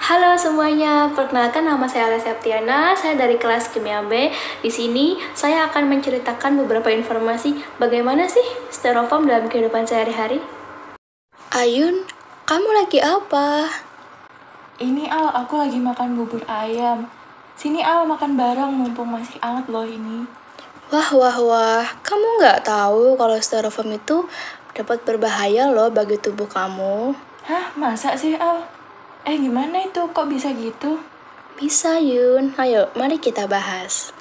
Halo semuanya, perkenalkan nama saya Alia Septiana, saya dari kelas Kimia B. Di sini saya akan menceritakan beberapa informasi bagaimana sih styrofoam dalam kehidupan sehari-hari. Ayun, kamu lagi apa? Ini Al, aku lagi makan bubur ayam. Sini Al, makan bareng mumpung masih anget loh ini. Wah, kamu nggak tahu kalau styrofoam itu dapat berbahaya loh bagi tubuh kamu. Hah, masa sih Al? Gimana itu? Kok bisa gitu? Bisa Yun, ayo mari kita bahas.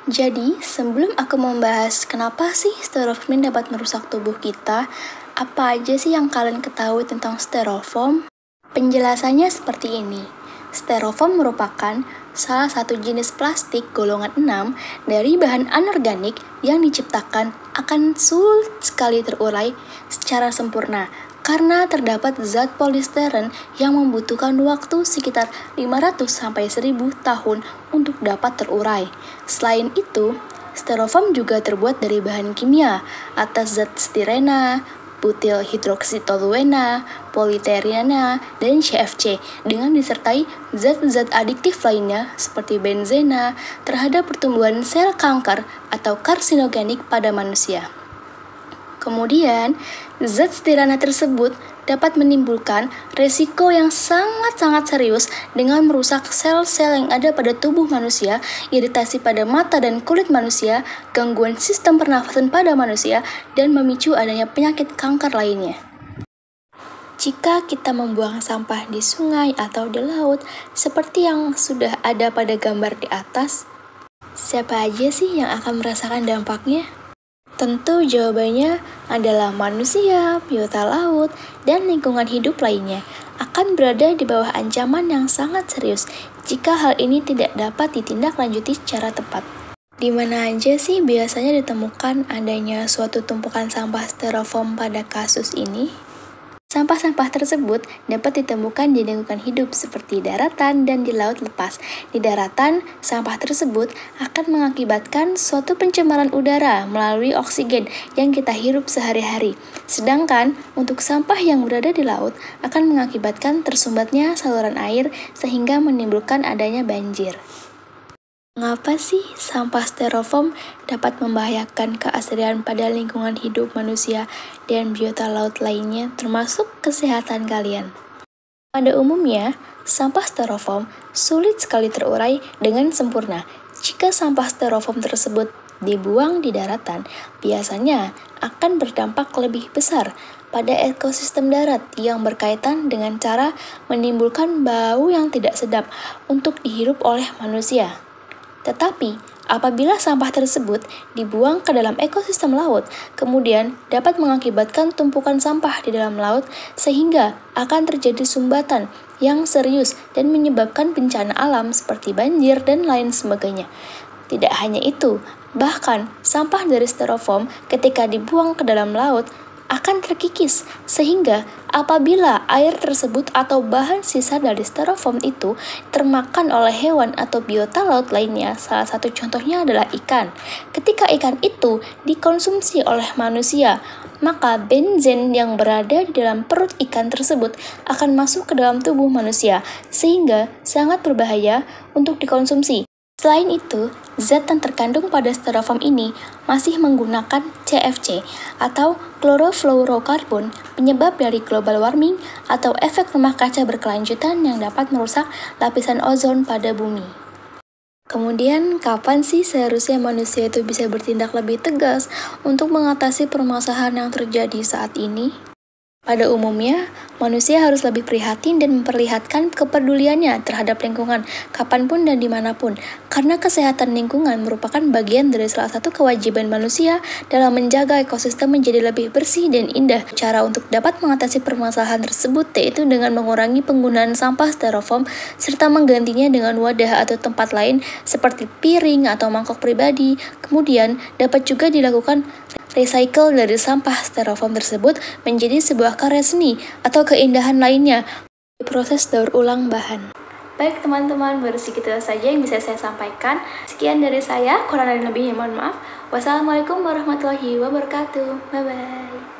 Jadi, sebelum aku membahas kenapa sih styrofoam dapat merusak tubuh kita, apa aja sih yang kalian ketahui tentang styrofoam? Penjelasannya seperti ini. Styrofoam merupakan salah satu jenis plastik golongan 6 dari bahan anorganik yang diciptakan akan sulit sekali terurai secara sempurna karena terdapat zat polistiren yang membutuhkan waktu sekitar 500-1000 tahun untuk dapat terurai. Selain itu, styrofoam juga terbuat dari bahan kimia atas zat stirena, butil hidroksitoluena, politerena, dan CFC dengan disertai zat-zat adiktif lainnya seperti benzena terhadap pertumbuhan sel kanker atau karsinogenik pada manusia. Kemudian, zat stirena tersebut dapat menimbulkan resiko yang sangat-sangat serius dengan merusak sel-sel yang ada pada tubuh manusia, iritasi pada mata dan kulit manusia, gangguan sistem pernafasan pada manusia, dan memicu adanya penyakit kanker lainnya. Jika kita membuang sampah di sungai atau di laut, seperti yang sudah ada pada gambar di atas, siapa aja sih yang akan merasakan dampaknya? Tentu jawabannya adalah manusia, biota laut, dan lingkungan hidup lainnya akan berada di bawah ancaman yang sangat serius jika hal ini tidak dapat ditindaklanjuti secara tepat. Di mana aja sih biasanya ditemukan adanya suatu tumpukan sampah styrofoam pada kasus ini? Sampah-sampah tersebut dapat ditemukan di lingkungan hidup seperti daratan dan di laut lepas. Di daratan, sampah tersebut akan mengakibatkan suatu pencemaran udara melalui oksigen yang kita hirup sehari-hari. Sedangkan untuk sampah yang berada di laut akan mengakibatkan tersumbatnya saluran air sehingga menimbulkan adanya banjir. Mengapa sih sampah styrofoam dapat membahayakan keaslian pada lingkungan hidup manusia dan biota laut lainnya termasuk kesehatan kalian? Pada umumnya, sampah styrofoam sulit sekali terurai dengan sempurna. Jika sampah styrofoam tersebut dibuang di daratan, biasanya akan berdampak lebih besar pada ekosistem darat yang berkaitan dengan cara menimbulkan bau yang tidak sedap untuk dihirup oleh manusia. Tetapi, apabila sampah tersebut dibuang ke dalam ekosistem laut, kemudian dapat mengakibatkan tumpukan sampah di dalam laut sehingga akan terjadi sumbatan yang serius dan menyebabkan bencana alam seperti banjir dan lain sebagainya. Tidak hanya itu, bahkan sampah dari styrofoam ketika dibuang ke dalam laut akan terkikis, sehingga apabila air tersebut atau bahan sisa dari styrofoam itu termakan oleh hewan atau biota laut lainnya, salah satu contohnya adalah ikan. Ketika ikan itu dikonsumsi oleh manusia, maka benzen yang berada di dalam perut ikan tersebut akan masuk ke dalam tubuh manusia, sehingga sangat berbahaya untuk dikonsumsi. Selain itu, zat yang terkandung pada styrofoam ini masih menggunakan CFC atau chlorofluorokarbon, penyebab dari global warming atau efek rumah kaca berkelanjutan yang dapat merusak lapisan ozon pada bumi. Kemudian, kapan sih seharusnya manusia itu bisa bertindak lebih tegas untuk mengatasi permasalahan yang terjadi saat ini? Pada umumnya, manusia harus lebih prihatin dan memperlihatkan kepeduliannya terhadap lingkungan kapanpun dan dimanapun, karena kesehatan lingkungan merupakan bagian dari salah satu kewajiban manusia dalam menjaga ekosistem menjadi lebih bersih dan indah. Cara untuk dapat mengatasi permasalahan tersebut yaitu dengan mengurangi penggunaan sampah styrofoam serta menggantinya dengan wadah atau tempat lain seperti piring atau mangkok pribadi. Kemudian, dapat juga dilakukan recycle dari sampah styrofoam tersebut menjadi sebuah karya seni atau keindahan lainnya di proses daur ulang bahan. Baik teman-teman, baru segitu saja yang bisa saya sampaikan. Sekian dari saya, kurang dan lebihnya mohon maaf. Wassalamualaikum warahmatullahi wabarakatuh. Bye-bye.